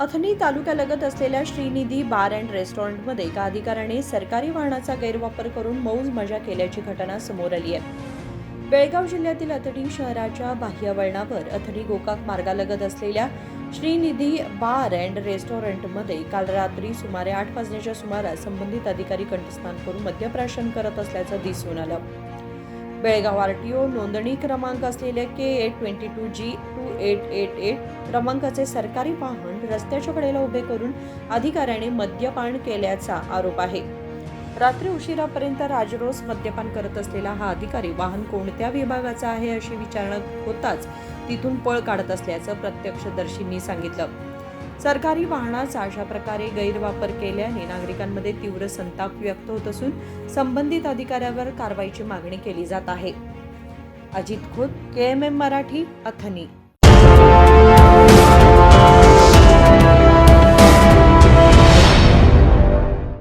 अथणी तालुक्यालगत असलेल्या Srinidhi bar and रेस्टॉरंटमध्ये एका अधिकाऱ्याने सरकारी वाहनाचा गैरवापर करून मौज मजा केल्याची घटना समोर आली आहे. बेळगाव जिल्ह्यातील अथणी शहराच्या बाह्य वळणावर अथणी गोकाक मार्गालगत असलेल्या श्रीनिधी बार अँड रेस्टॉरंटमध्ये काल रात्री सुमारे 8 वाजण्याच्या सुमारास संबंधित अधिकारी कंठस्नान करून मद्यप्राशन करत असल्याचं दिसून आलं. बेळगाव आरटीओ नोंदणी क्रमांक असलेले KA22G2888 क्रमांकाचे सरकारी वाहन रस्त्याच्या कडेला उभे करून अधिकाऱ्याने मद्यपान केल्याचा आरोप आहे. रात्री उशिरापर्यंत राजरोस मद्यपान करत असलेला हा अधिकारी वाहन कोणत्या विभागाचा आहे अशी विचारणा होताच तिथून पळ काढत असल्याचं प्रत्यक्षदर्शींनी सांगितलं. सरकारी वाहनाचा अशा प्रकारे गैरवापर केल्याने नागरिकांमध्ये तीव्र संताप व्यक्त होत असून संबंधित अधिकाऱ्यावर कारवाईची मागणी केली जात आहे. अजित खोत, KMM मराठी, अथणी.